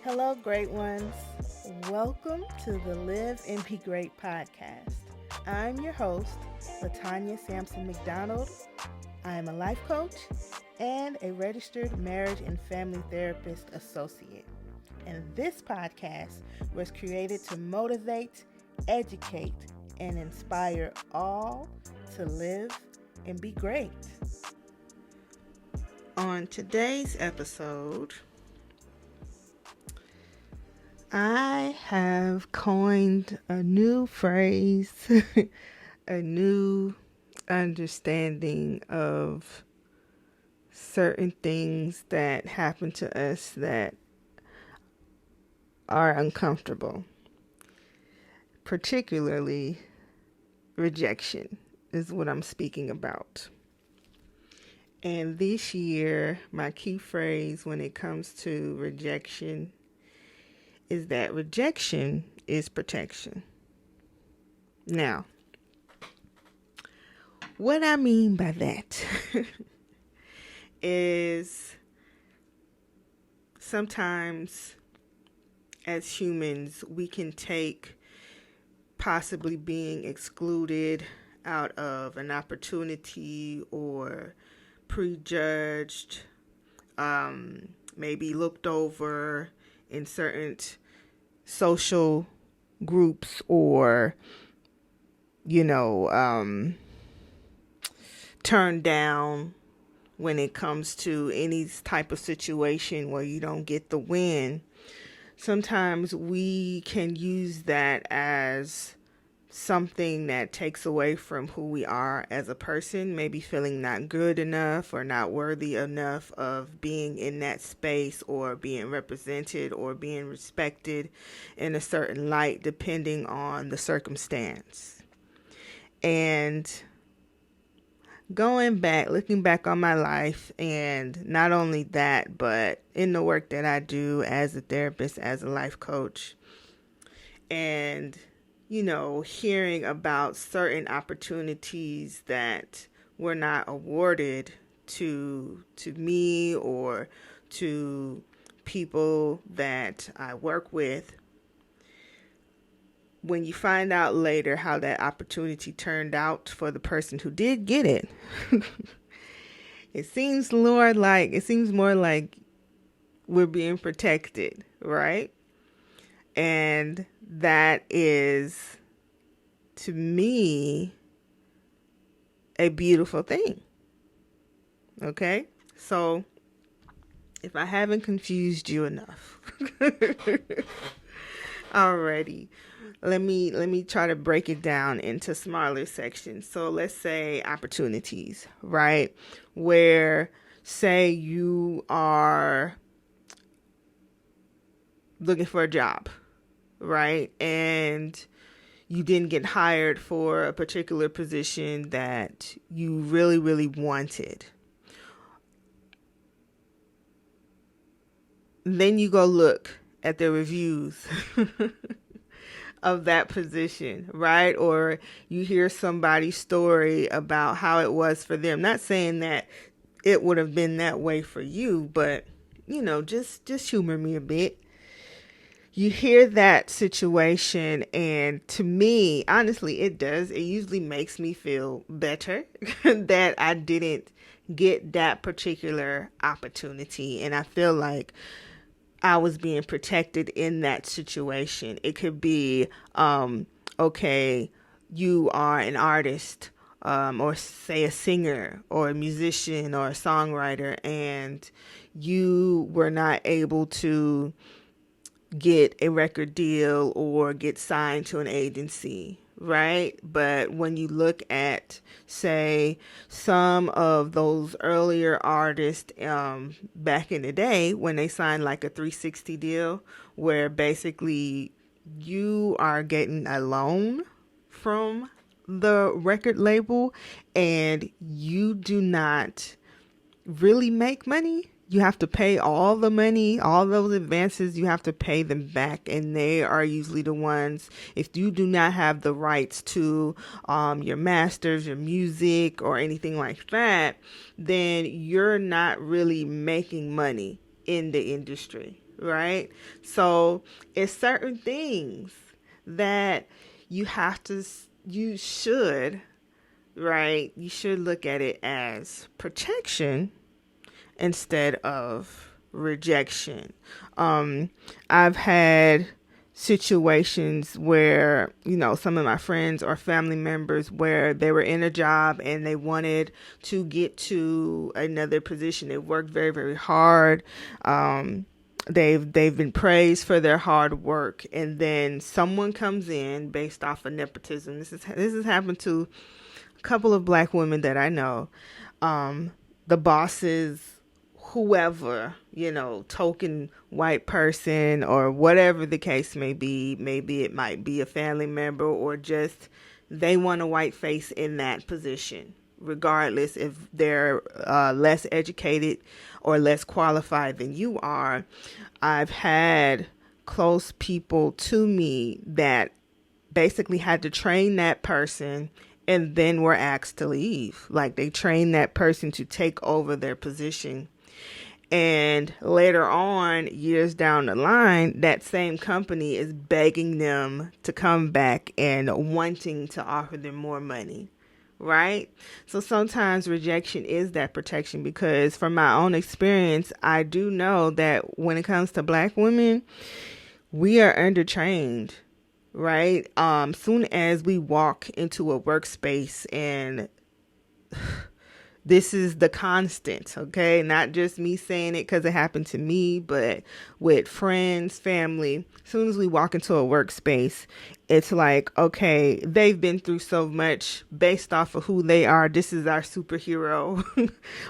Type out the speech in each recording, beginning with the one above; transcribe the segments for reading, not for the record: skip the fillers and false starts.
Hello, great ones. Welcome to the Live and Be Great podcast. I'm your host, Latanya Sampson McDonald. I am a life coach and a registered marriage and family therapist associate. And this podcast was created to motivate, educate, and inspire all to live and be great. On today's episode, I have coined a new phrase, a new understanding of certain things that happen to us that are uncomfortable. Particularly, rejection is what I'm speaking about. And this year, my key phrase when it comes to rejection is that rejection is protection. Now, what I mean by that is sometimes as humans, we can take possibly being excluded out of an opportunity or prejudged, maybe looked over in certain social groups or, turned down when it comes to any type of situation where you don't get the win. Sometimes we can use that as something that takes away from who we are as a person, maybe feeling not good enough or not worthy enough of being in that space or being represented or being respected in a certain light, depending on the circumstance. And looking back on my life, and not only that, but in the work that I do as a therapist, as a life coach, and hearing about certain opportunities that were not awarded to me or to people that I work with. When you find out later how that opportunity turned out for the person who did get it, it seems more like we're being protected, right? And that is, to me, a beautiful thing. Okay? So, if I haven't confused you enough already, let me try to break it down into smaller sections. So let's say opportunities, right? Where, say you are looking for a job, right? And you didn't get hired for a particular position that you really, really wanted. Then you go look at the reviews of that position, right? Or you hear somebody's story about how it was for them. Not saying that it would have been that way for you, but just humor me a bit. You hear that situation, and to me, honestly, it does. It usually makes me feel better that I didn't get that particular opportunity, and I feel like I was being protected in that situation. It could be, okay, you are an artist, or say a singer or a musician or a songwriter, and you were not able to get a record deal or get signed to an agency, right? But when you look at, say, some of those earlier artists back in the day when they signed like a 360 deal where basically you are getting a loan from the record label and you do not really make money. you have to pay all the money, all those advances, you have to pay them back. And they are usually the ones, if you do not have the rights to your masters, your music, or anything like that, then you're not really making money in the industry, right? So it's certain things that you have to, you should, right? You should look at it as protection instead of rejection. I've had situations where, some of my friends or family members where they were in a job and they wanted to get to another position. They worked very, very hard. They've been praised for their hard work, and then someone comes in based off of nepotism. This has happened to a couple of black women that I know. The bosses, whoever, token white person or whatever the case may be, maybe it might be a family member or just they want a white face in that position, regardless if they're less educated or less qualified than you are. I've had close people to me that basically had to train that person and then were asked to leave. Like, they trained that person to take over their position. And later on, years down the line, that same company is begging them to come back and wanting to offer them more money, right? So sometimes rejection is that protection, because from my own experience, I do know that when it comes to black women, we are undertrained, right? Soon as we walk into a workspace, and this is the constant, okay? Not just me saying it because it happened to me, but with friends, family. As soon as we walk into a workspace, it's like, okay, they've been through so much based off of who they are. This is our superhero.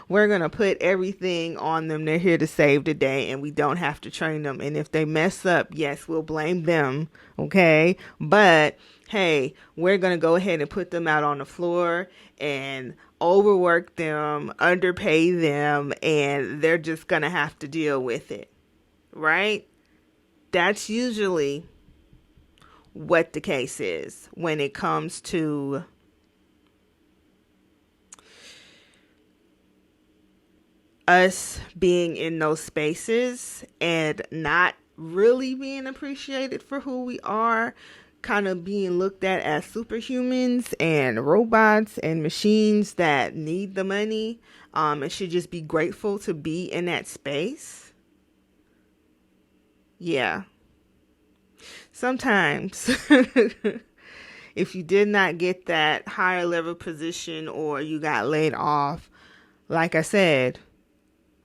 We're going to put everything on them. They're here to save the day, and we don't have to train them. And if they mess up, yes, we'll blame them, okay? But hey, we're going to go ahead and put them out on the floor and overwork them, underpay them, and they're just going to have to deal with it, right? That's usually what the case is when it comes to us being in those spaces and not really being appreciated for who we are, kind of being looked at as superhumans and robots and machines that need the money, and should just be grateful to be in that space. Yeah. Sometimes if you did not get that higher level position or you got laid off, like I said,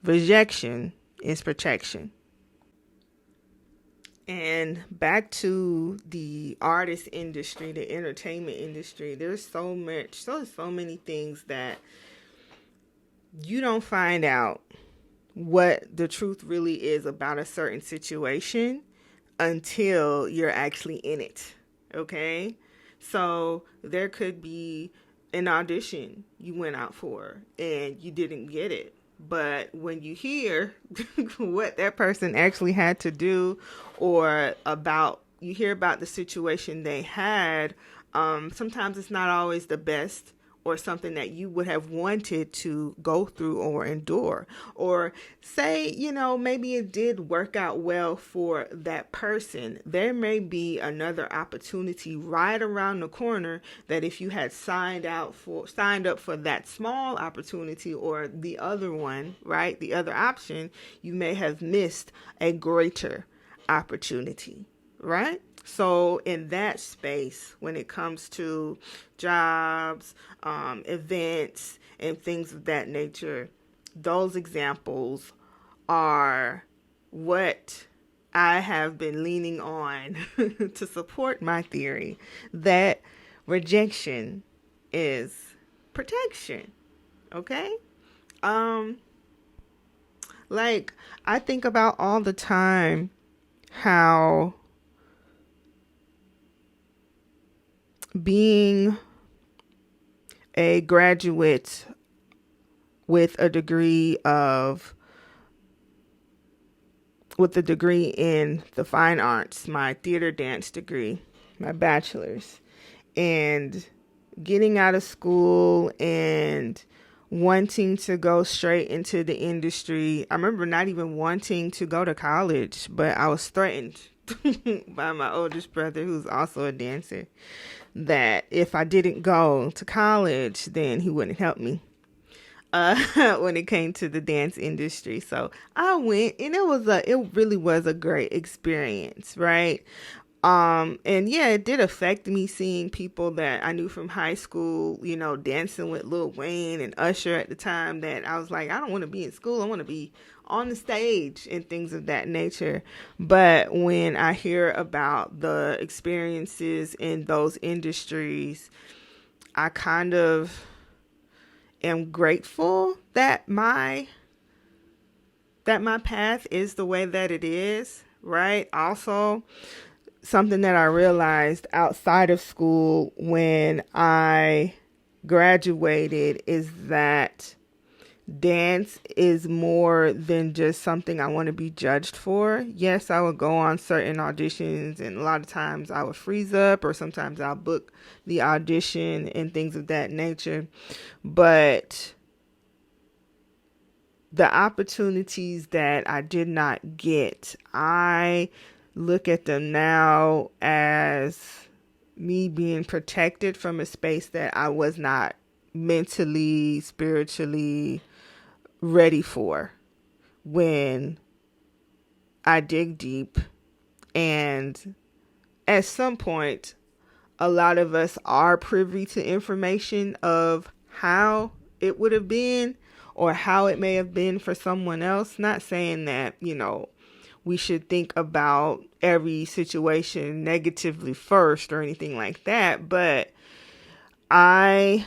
rejection is protection. And back to the artist industry, the entertainment industry, there's so many things that you don't find out what the truth really is about a certain situation until you're actually in it. Okay? So there could be an audition you went out for and you didn't get it. But when you hear what that person actually had to do, or you hear about the situation they had, sometimes it's not always the best or something that you would have wanted to go through or endure. Or say, maybe it did work out well for that person. There may be another opportunity right around the corner that if you had signed up for that small opportunity or the other one, right, the other option, you may have missed a greater opportunity, right? So in that space, when it comes to jobs, events, and things of that nature, those examples are what I have been leaning on to support my theory that rejection is protection. Okay? Like, I think about all the time how being a graduate with a degree of with a degree in the fine arts, my theater dance degree, my bachelor's, and getting out of school and wanting to go straight into the industry. I remember not even wanting to go to college, but I was threatened by my oldest brother, who's also a dancer, that if I didn't go to college, then he wouldn't help me when it came to the dance industry. So I went, and it really was a great experience, right? And yeah, it did affect me seeing people that I knew from high school, dancing with Lil Wayne and Usher at the time, that I was like, I don't want to be in school. I want to be on the stage and things of that nature. But when I hear about the experiences in those industries, I kind of am grateful that my path is the way that it is, right? Also, something that I realized outside of school when I graduated is that dance is more than just something I want to be judged for. Yes, I would go on certain auditions, and a lot of times I would freeze up, or sometimes I'll book the audition and things of that nature. But the opportunities that I did not get, I look at them now as me being protected from a space that I was not mentally, spiritually ready for when I dig deep. And at some point, a lot of us are privy to information of how it would have been or how it may have been for someone else. Not saying that, we should think about every situation negatively first or anything like that. But I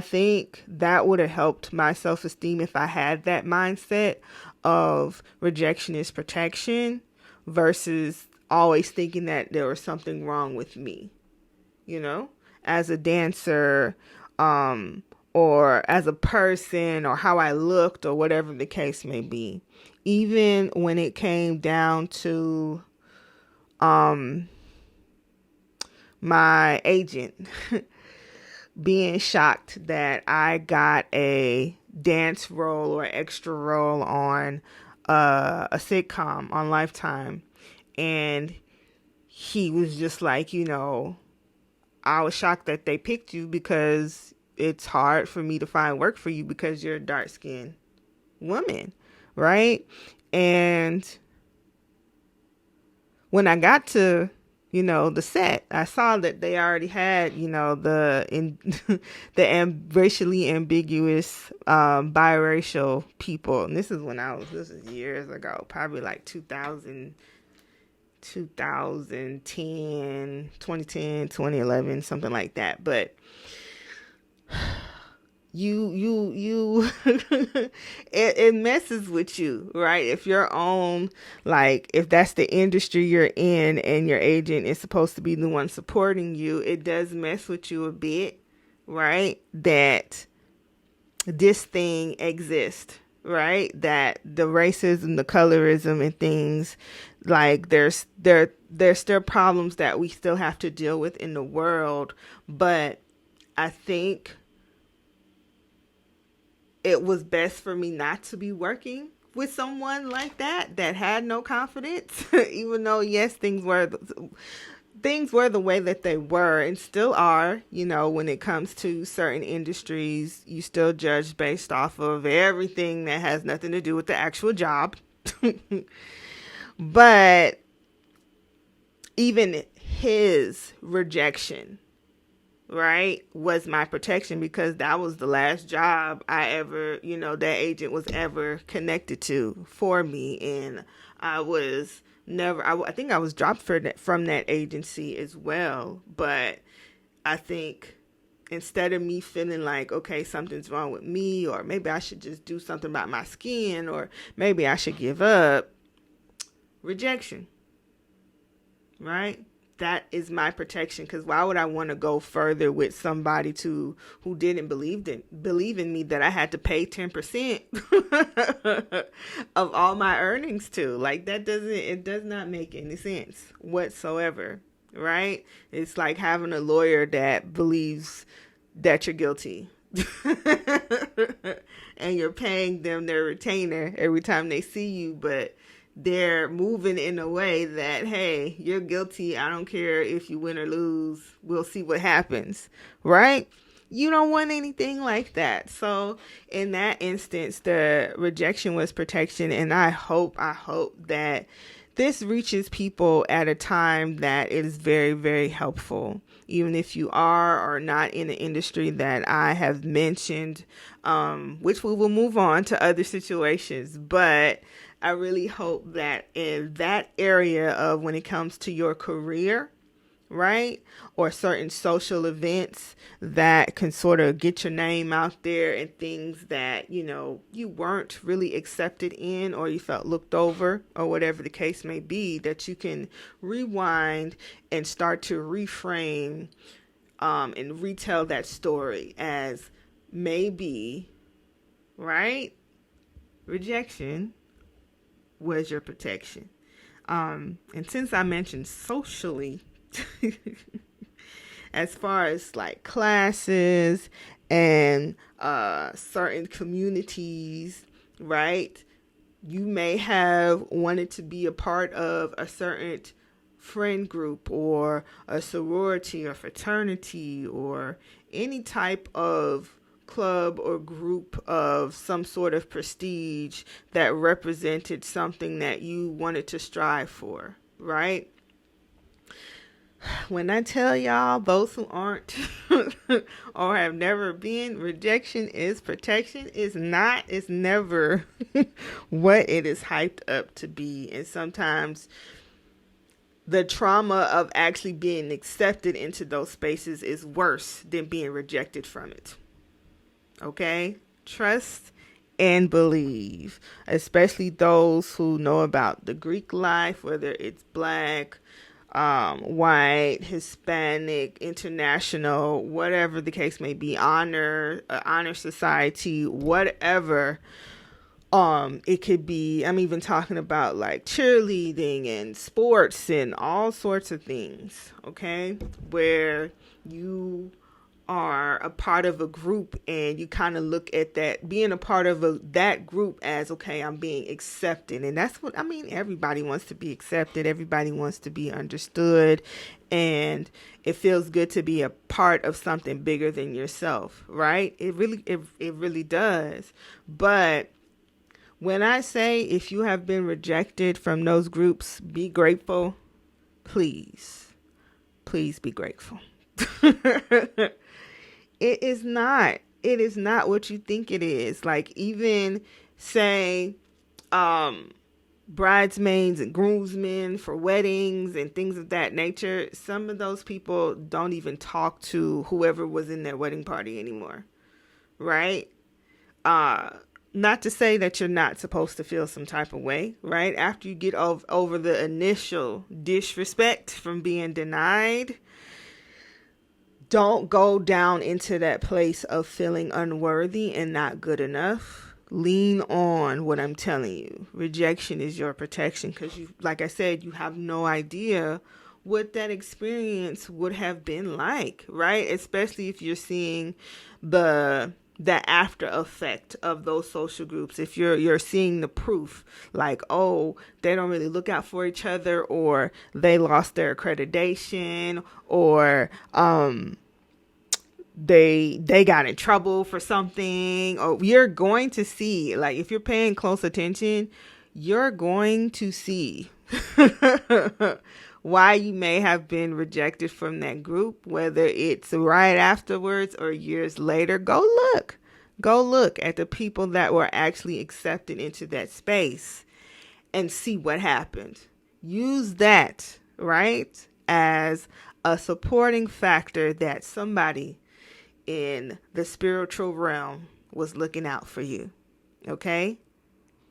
think that would have helped my self-esteem if I had that mindset of rejection is protection versus always thinking that there was something wrong with me, as a dancer, or as a person, or how I looked, or whatever the case may be. Even when it came down to my agent being shocked that I got a dance role or extra role on a sitcom on Lifetime, and he was just like, I was shocked that they picked you because it's hard for me to find work for you because you're a dark-skinned woman, right? And when I got to, the set, I saw that they already had, the racially ambiguous biracial people. And this is years ago, probably like 2010, 2010, 2011, something like that. But you it messes with you, right? If you're on, like, if that's the industry you're in and your agent is supposed to be the one supporting you, it does mess with you a bit, right? That this thing exists, right? That the racism, the colorism and things, like, there's still problems that we still have to deal with in the world. But I think it was best for me not to be working with someone like that had no confidence, even though, yes, things were the way that they were and still are. When it comes to certain industries, you still judge based off of everything that has nothing to do with the actual job. But even his rejection, right, was my protection, because that was the last job I ever, that agent was ever connected to for me. And I was never, I think I was dropped from that agency as well. But I think instead of me feeling like, okay, something's wrong with me, or maybe I should just do something about my skin, or maybe I should give up, rejection, right? that is my protection. Because why would I want to go further with somebody who didn't believe in me, that I had to pay 10% of all my earnings to? Like, it does not make any sense whatsoever, right? It's like having a lawyer that believes that you're guilty. And you're paying them their retainer every time they see you, but they're moving in a way that, hey, you're guilty. I don't care if you win or lose. We'll see what happens, right? You don't want anything like that. So in that instance, the rejection was protection. And I hope that this reaches people at a time that is very, very helpful. Even if you are or not in the industry that I have mentioned, which we will move on to other situations. But I really hope that in that area of when it comes to your career, right, or certain social events that can sort of get your name out there, and things that, you weren't really accepted in, or you felt looked over, or whatever the case may be, that you can rewind and start to reframe and retell that story as maybe, right, rejection was your protection. And since I mentioned socially, as far as like classes and certain communities, right? You may have wanted to be a part of a certain friend group or a sorority or fraternity or any type of club or group of some sort of prestige that represented something that you wanted to strive for, right? When I tell y'all, those who aren't or have never been, rejection is protection. It's not, it's never what it is hyped up to be. And sometimes the trauma of actually being accepted into those spaces is worse than being rejected from it. Okay? Trust and believe, especially those who know about the Greek life, whether it's Black, white, Hispanic, international, whatever the case may be, honor society, whatever. It could be, I'm even talking about like cheerleading and sports and all sorts of things, okay, where you are a part of a group and you kind of look at that, being a part of that group as, okay, I'm being accepted. And that's what, I mean, everybody wants to be accepted. Everybody wants to be understood. And it feels good to be a part of something bigger than yourself, right? It really does. But when I say, if you have been rejected from those groups, be grateful. Please be grateful. It is not what you think it is. Like, even say, bridesmaids and groomsmen for weddings and things of that nature. Some of those people don't even talk to whoever was in their wedding party anymore. Right? Not to say that you're not supposed to feel some type of way, right? After you get over the initial disrespect from being denied, don't go down into that place of feeling unworthy and not good enough. Lean on what I'm telling you. Rejection is your protection, because you, like I said, you have no idea what that experience would have been like, right? Especially if you're seeing the after effect of those social groups. If you're seeing the proof, like, oh, they don't really look out for each other, or they lost their accreditation, or they got in trouble for something, or you're going to see, like, if you're paying close attention, you're going to see why you may have been rejected from that group, whether it's right afterwards or years later. Go look at the people that were actually accepted into that space and see what happened. Use that, right, as a supporting factor that somebody in the spiritual realm was looking out for you. Okay?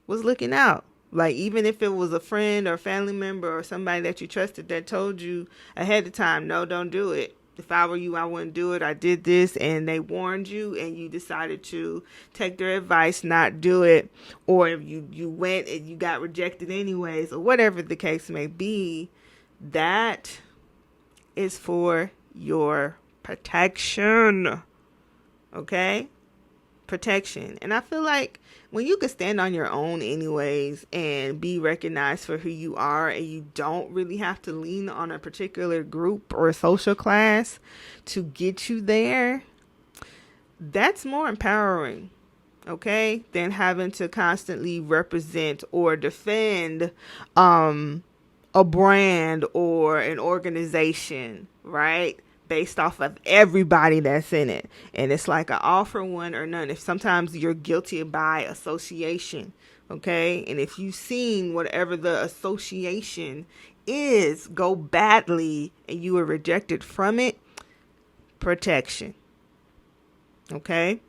Was looking out. Like, even if it was a friend or family member or somebody that you trusted that told you ahead of time, no, don't do it. If I were you, I wouldn't do it. I did this, and they warned you, and you decided to take their advice, not do it. Or if you went and you got rejected anyways, or whatever the case may be, that is for your protection. Okay? Protection. And I feel like when you can stand on your own anyways and be recognized for who you are, and you don't really have to lean on a particular group or social class to get you there, that's more empowering, okay, than having to constantly represent or defend a brand or an organization, right? Based off of everybody that's in it. And it's like an all for one or none. If sometimes you're guilty by association, okay? And if you've seen whatever the association is go badly and you were rejected from it, protection. Okay?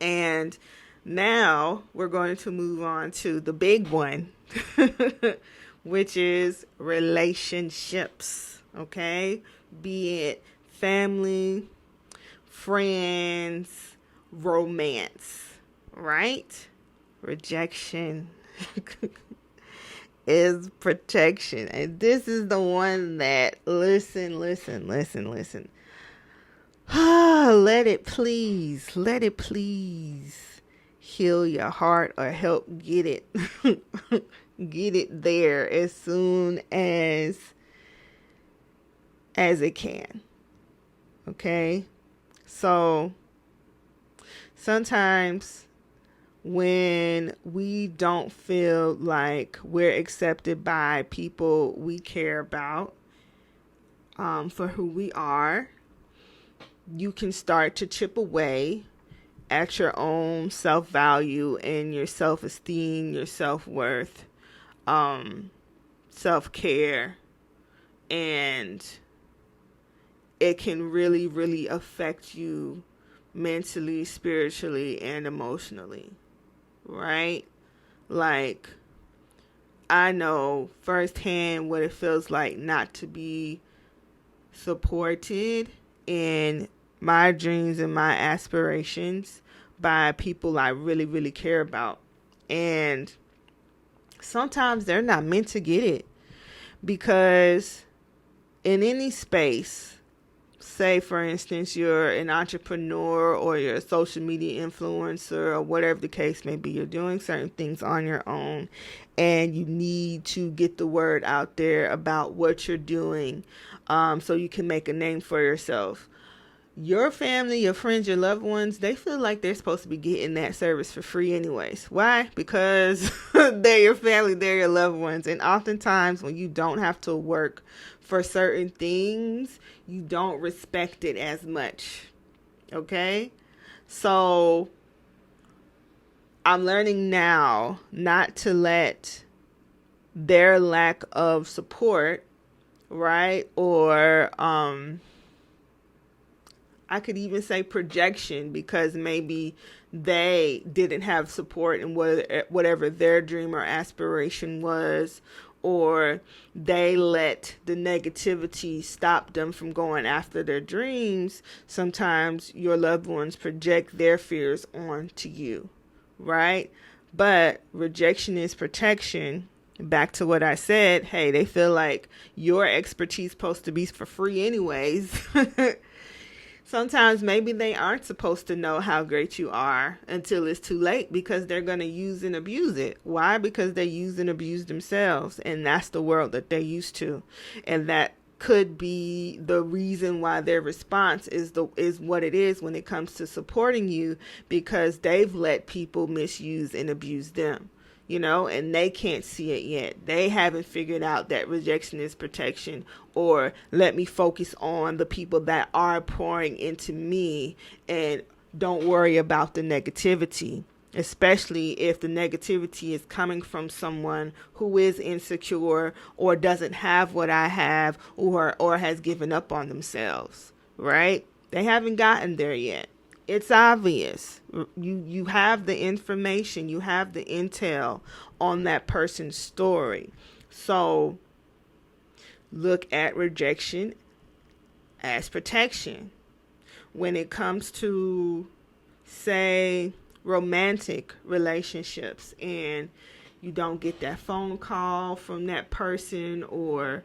And now we're going to move on to the big one, which is relationships. Okay? Be it family, friends, romance, right? Rejection is protection. And this is the one that, listen. Let it please heal your heart, or help get it, get it there as soon as it can. Okay? So sometimes when we don't feel like we're accepted by people we care about, for who we are, you can start to chip away at your own self-value and your self-esteem, your self-worth, self-care, and it can really, really affect you mentally, spiritually, and emotionally, right? Like, I know firsthand what it feels like not to be supported in my dreams and my aspirations by people I really, really care about. And sometimes they're not meant to get it, because in any space, say for instance you're an entrepreneur or you're a social media influencer or whatever the case may be, you're doing certain things on your own and you need to get the word out there about what you're doing, so you can make a name for yourself. Your family, your friends, your loved ones, they feel like they're supposed to be getting that service for free anyways. Why? Because they're your family, they're your loved ones. And oftentimes when you don't have to work for certain things, you don't respect it as much. Okay? So I'm learning now not to let their lack of support, right? Or I could even say projection, because maybe they didn't have support in whatever their dream or aspiration was, or they let the negativity stop them from going after their dreams. Sometimes your loved ones project their fears onto you, right? But rejection is protection. Back to what I said, hey, they feel like your expertise is supposed to be for free anyways. Sometimes maybe they aren't supposed to know how great you are until it's too late, because they're going to use and abuse it. Why? Because they use and abuse themselves, and that's the world that they're used to. And that could be the reason why their response is what it is when it comes to supporting you, because they've let people misuse and abuse them. And they can't see it yet. They haven't figured out that rejection is protection, or let me focus on the people that are pouring into me and don't worry about the negativity, especially if the negativity is coming from someone who is insecure or doesn't have what I have, or has given up on themselves, right? They haven't gotten there yet. It's obvious. You have the information, you have the intel on that person's story. So look at rejection as protection. When it comes to, say, romantic relationships, and you don't get that phone call from that person, or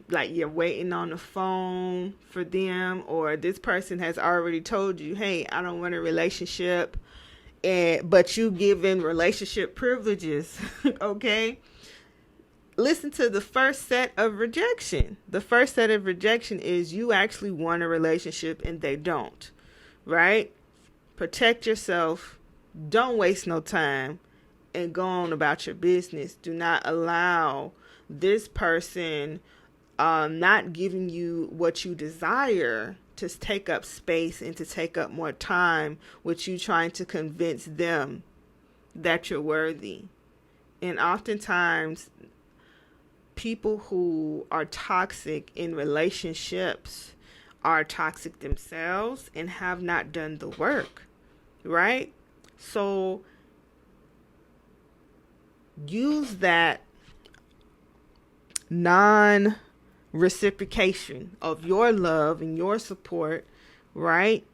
like you're waiting on the phone for them, or this person has already told you, hey, I don't want a relationship, but you given relationship privileges. Okay, listen to the first set of rejection. The first set of rejection is you actually want a relationship and they don't, right? Protect yourself. Don't waste no time and go on about your business. Do not allow this person not giving you what you desire to take up space and to take up more time with you trying to convince them that you're worthy. And oftentimes, people who are toxic in relationships are toxic themselves and have not done the work, right? So use that non-reciprocation of your love and your support, right?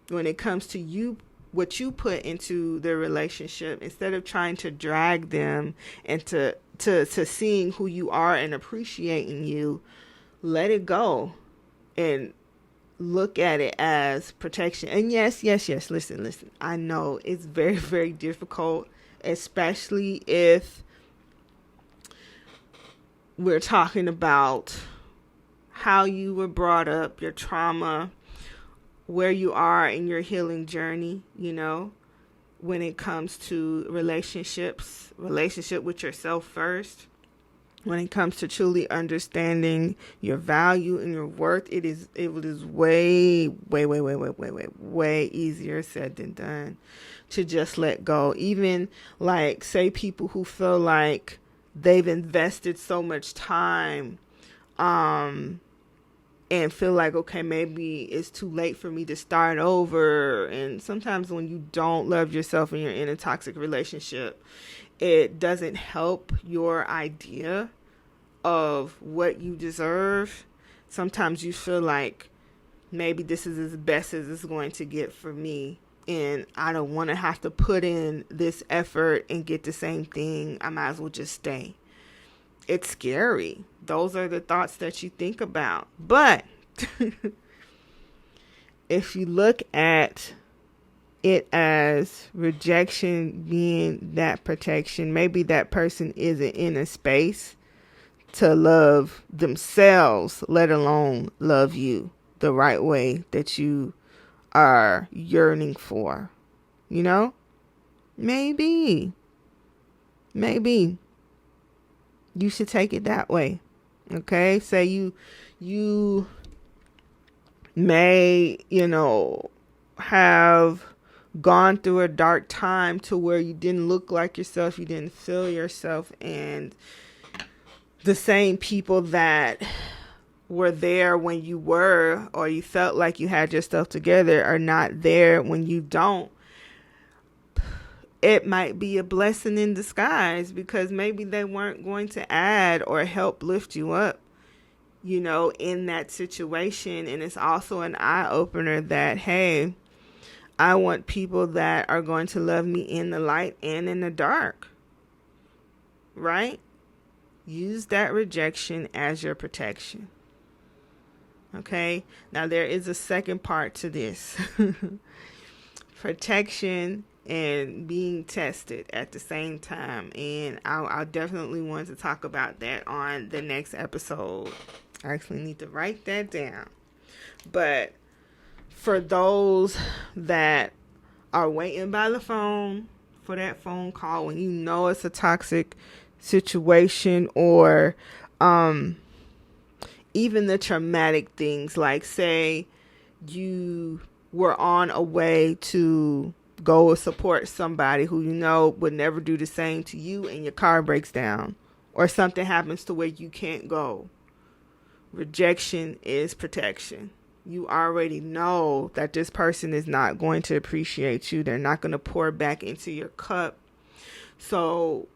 When it comes to you, what you put into the relationship, instead of trying to drag them into to seeing who you are and appreciating you, let it go and look at it as protection. And yes, listen. I know it's very, very difficult, especially if we're talking about how you were brought up, your trauma, where you are in your healing journey, when it comes to relationship with yourself first. When it comes to truly understanding your value and your worth, it is way easier said than done to just let go. Even like, say, people who feel like they've invested so much time, and feel like, okay, maybe it's too late for me to start over. And sometimes when you don't love yourself and you're in a toxic relationship, it doesn't help your idea of what you deserve. Sometimes you feel like maybe this is as best as it's going to get for me, and I don't want to have to put in this effort and get the same thing. I might as well just stay. It's scary. Those are the thoughts that you think about. But if you look at it as rejection being that protection, maybe that person isn't in a space to love themselves, let alone love you the right way that you are yearning for. Maybe you should take it that way. Okay, say you may have gone through a dark time to where you didn't look like yourself, you didn't feel yourself, and the same people that were there when you were, or you felt like you had your stuff together, are not there when you don't. It might be a blessing in disguise, because maybe they weren't going to add or help lift you up, in that situation. And it's also an eye opener that, hey, I want people that are going to love me in the light and in the dark, right? Use that rejection as your protection. Okay. Now there is a second part to this. Protection and being tested at the same time. And I'll definitely want to talk about that on the next episode. I actually need to write that down. But for those that are waiting by the phone for that phone call when you know it's a toxic situation, or even the traumatic things, like, say you were on a way to go support somebody who would never do the same to you, and your car breaks down or something happens to where you can't go. Rejection is protection. you already know that this person is not going to appreciate you. They're not going to pour back into your cup. So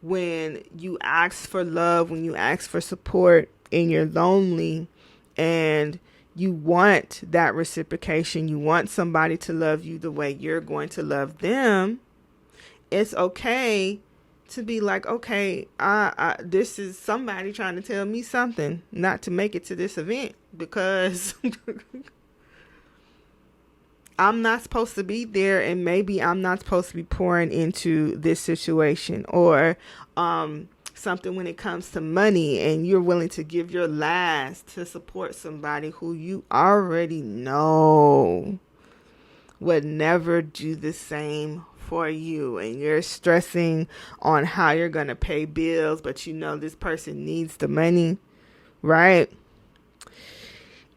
when you ask for love, when you ask for support and you're lonely and you want that reciprocation, you want somebody to love you the way you're going to love them, it's okay to be like, okay, this is somebody trying to tell me something not to make it to this event because I'm not supposed to be there, and maybe I'm not supposed to be pouring into this situation, or something when it comes to money and you're willing to give your last to support somebody who you already know would never do the same for you, and you're stressing on how you're going to pay bills, but you know this person needs the money, right?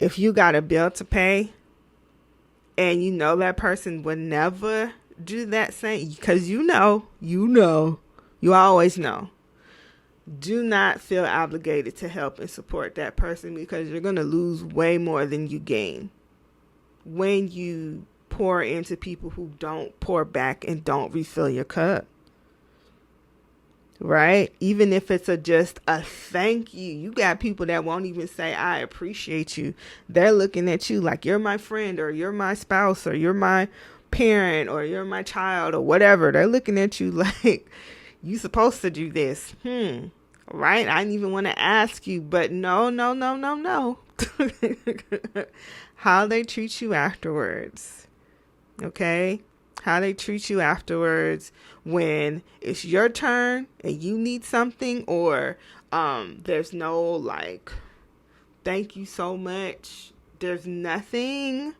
If you got a bill to pay and you know that person would never do that same, because you always know, do not feel obligated to help and support that person, because you're going to lose way more than you gain when you pour into people who don't pour back and don't refill your cup, right? Even if it's just a thank you. You got people that won't even say, I appreciate you. They're looking at you like you're my friend, or you're my spouse, or you're my parent, or you're my child, or whatever. They're looking at you like you supposed to do this. Right? I didn't even want to ask you, but no. How they treat you afterwards. Okay? How they treat you afterwards when it's your turn and you need something, or there's no like, thank you so much. There's nothing.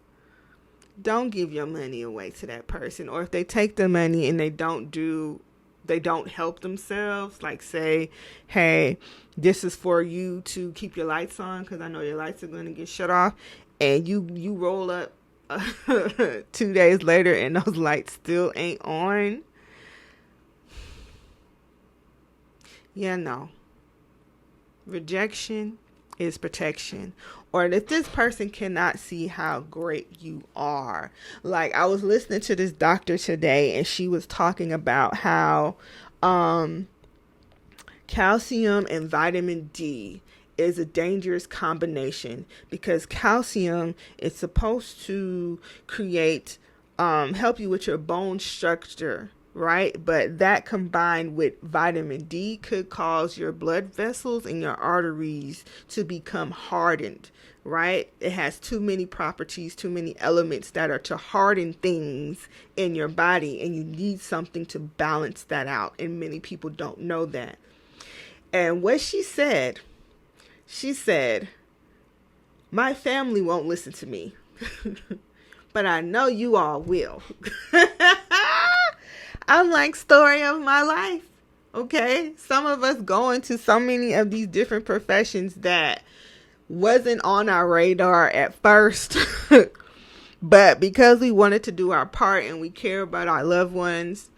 Don't give your money away to that person. Or if they take the money and they don't help themselves, like say, hey, this is for you to keep your lights on because I know your lights are going to get shut off, and you roll up 2 days later and those lights still ain't on. Yeah, no. Rejection is protection. Or if this person cannot see how great you are. Like, I was listening to this doctor today, and she was talking about how calcium and vitamin D is a dangerous combination, because calcium is supposed to create, help you with your bone structure, right? But that combined with vitamin D could cause your blood vessels and your arteries to become hardened, right? It has too many properties, too many elements that are to harden things in your body, and you need something to balance that out. And many people don't know that. And what she said, my family won't listen to me, but I know you all will. I'm like, story of my life. Okay. Some of us go into so many of these different professions that wasn't on our radar at first, but because we wanted to do our part and we care about our loved ones,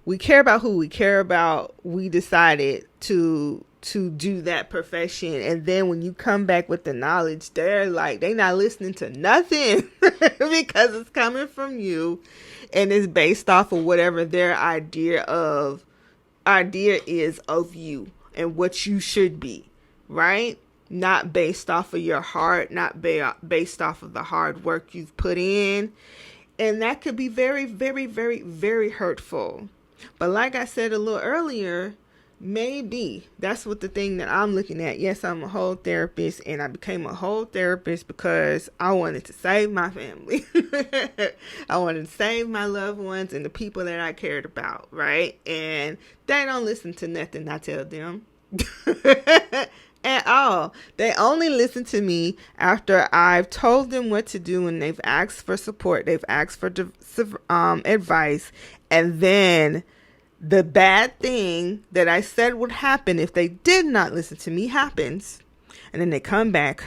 we care about who we care about, we decided to do that profession. And then when you come back with the knowledge, they're like, they not listening to nothing because it's coming from you and it's based off of whatever their idea is of you and what you should be, right? Not based off of your heart, not based off of the hard work you've put in. And that could be very, very, very, very hurtful. But like I said a little earlier, maybe that's what the thing that I'm looking at. Yes, I'm a whole therapist, and I became a whole therapist because I wanted to save my family. I wanted to save my loved ones and the people that I cared about, right? And they don't listen to nothing I tell them at all. They only listen to me after I've told them what to do, and they've asked for support. They've asked for advice, and then the bad thing that I said would happen if they did not listen to me happens. And then they come back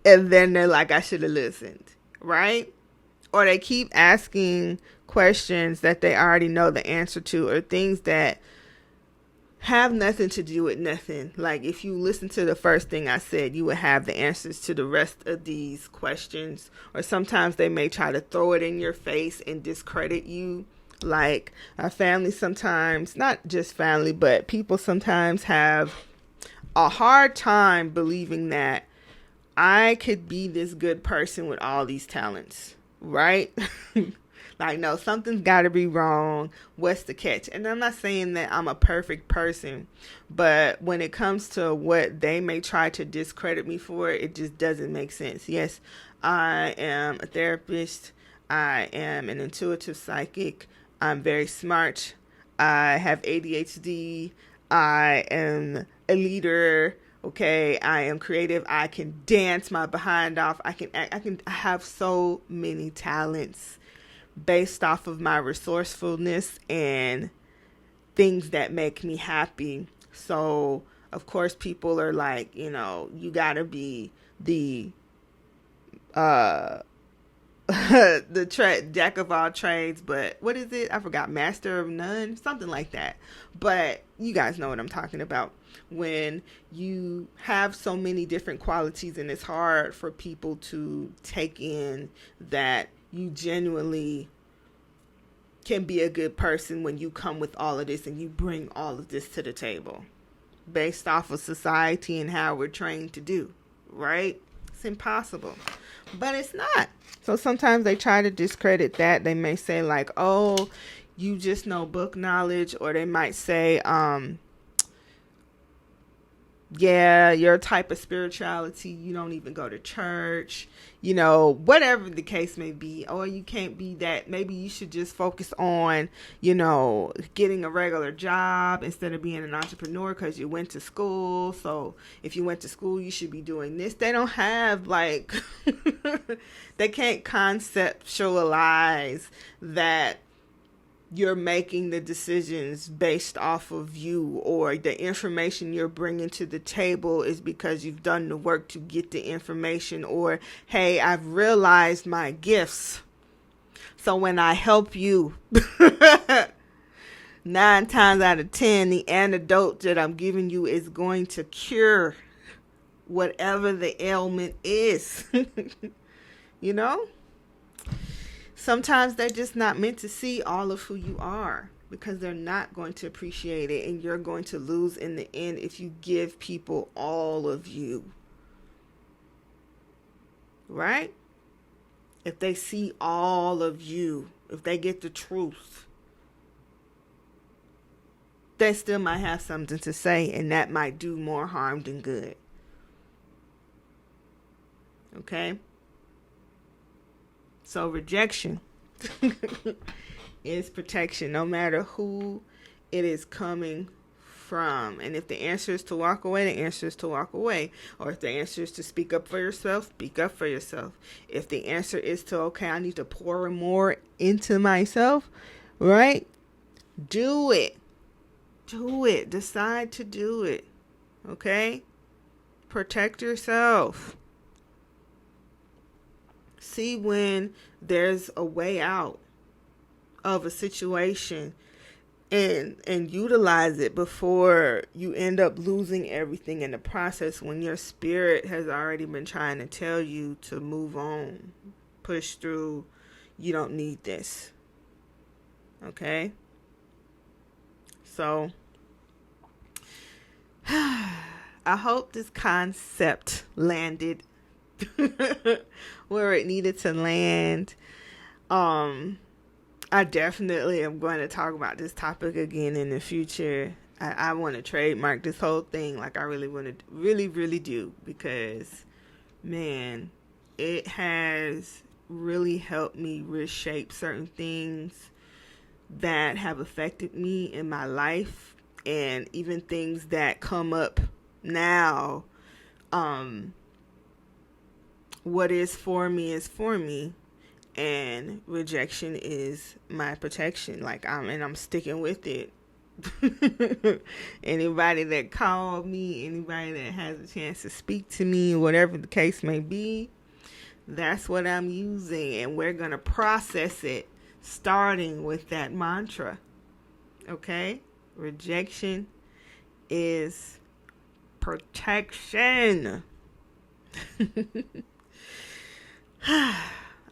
and then they're like, I should have listened, right? Or they keep asking questions that they already know the answer to, or things that have nothing to do with nothing. Like, if you listen to the first thing I said, you would have the answers to the rest of these questions. Or sometimes they may try to throw it in your face and discredit you. Like, our family sometimes, not just family, but people sometimes have a hard time believing that I could be this good person with all these talents, right? Like, no, something's got to be wrong. What's the catch? And I'm not saying that I'm a perfect person, but when it comes to what they may try to discredit me for, it just doesn't make sense. Yes, I am a therapist. I am an intuitive psychic. I'm very smart. I have ADHD. I am a leader. Okay, I am creative. I can dance my behind off. I have so many talents based off of my resourcefulness and things that make me happy. So, of course, people are like, you gotta be the jack of all trades, but what is it? I forgot, master of none, something like that. But you guys know what I'm talking about. When you have so many different qualities, and it's hard for people to take in that you genuinely can be a good person when you come with all of this and you bring all of this to the table based off of society and how we're trained to do, right? It's impossible, but it's not. So sometimes they try to discredit that. They may say like, oh, you just know book knowledge, or they might say, yeah, your type of spirituality, you don't even go to church, whatever the case may be. Or you can't be that. Maybe you should just focus on, getting a regular job instead of being an entrepreneur because you went to school. So if you went to school, you should be doing this. They don't have they can't conceptualize that you're making the decisions based off of you, or the information you're bringing to the table is because you've done the work to get the information, or, hey, I've realized my gifts. So when I help you, 9 times out of 10, the antidote that I'm giving you is going to cure whatever the ailment is. Sometimes they're just not meant to see all of who you are, because they're not going to appreciate it, and you're going to lose in the end if you give people all of you. Right? If they see all of you, if they get the truth, they still might have something to say, and that might do more harm than good. Okay? So rejection is protection, no matter who it is coming from. And if the answer is to walk away, the answer is to walk away. Or if the answer is to speak up for yourself, speak up for yourself. If the answer is to, okay, I need to pour more into myself, right? Do it. Do it. Decide to do it. Okay? Protect yourself. See when there's a way out of a situation and utilize it before you end up losing everything in the process, when your spirit has already been trying to tell you to move on, push through. You don't need this. Okay? So I hope this concept landed where it needed to land. I definitely am going to talk about this topic again in the future. I want to trademark this whole thing, like I really want to, really do, because man, it has really helped me reshape certain things that have affected me in my life, and even things that come up now. What is for me, and rejection is my protection. Like, I'm sticking with it. Anybody that called me, anybody that has a chance to speak to me, whatever the case may be, that's what I'm using, and we're gonna process it starting with that mantra. Okay? Rejection is protection.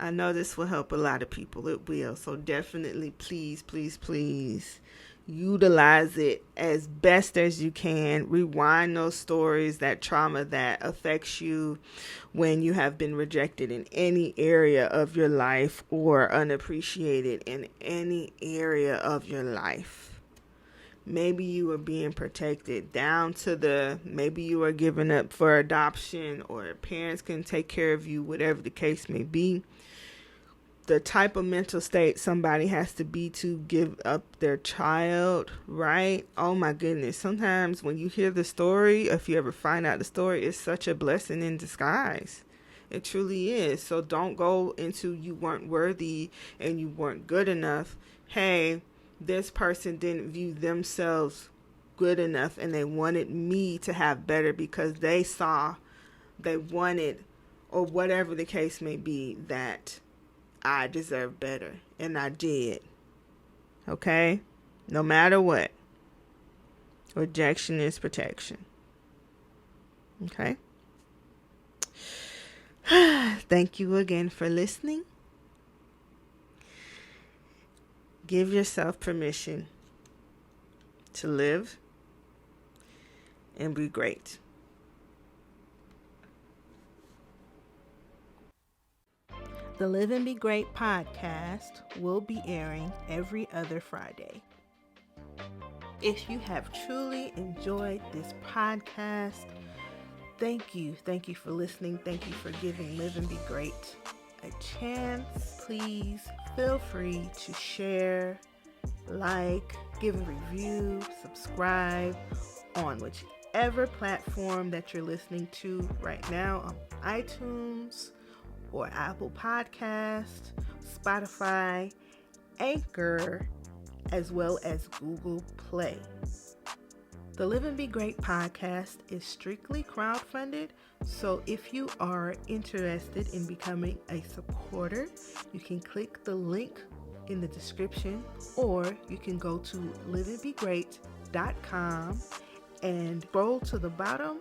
I know this will help a lot of people. It will. So definitely, please, please, please utilize it as best as you can. Rewind those stories, that trauma that affects you when you have been rejected in any area of your life or unappreciated in any area of your life. Maybe you were being protected down to maybe you were given up for adoption, or parents can take care of you, whatever the case may be. The type of mental state somebody has to be to give up their child, right? Oh my goodness. Sometimes when you hear the story, if you ever find out the story, it's such a blessing in disguise. It truly is. So don't go into you weren't worthy and you weren't good enough. Hey, this person didn't view themselves good enough and they wanted me to have better because they wanted, or whatever the case may be, that I deserve better, and I did. Okay? No matter what. Rejection is protection. Okay? Thank you again for listening. Give yourself permission to live and be great. The Live and Be Great podcast will be airing every other Friday. If you have truly enjoyed this podcast, thank you. Thank you for listening. Thank you for giving Live and Be Great a chance. Please feel free to share, like, give a review, subscribe on whichever platform that you're listening to right now, on iTunes or Apple Podcast, Spotify, Anchor, as well as Google Play. The Live and Be Great podcast is strictly crowdfunded, so if you are interested in becoming a supporter, you can click the link in the description, or you can go to liveandbegreat.com and scroll to the bottom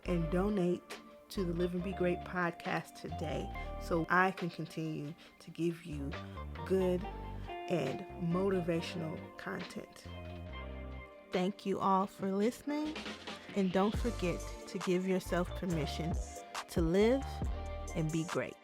and donate to the Live and Be Great podcast today, so I can continue to give you good and motivational content. Thank you all for listening, and don't forget to give yourself permission to live and be great.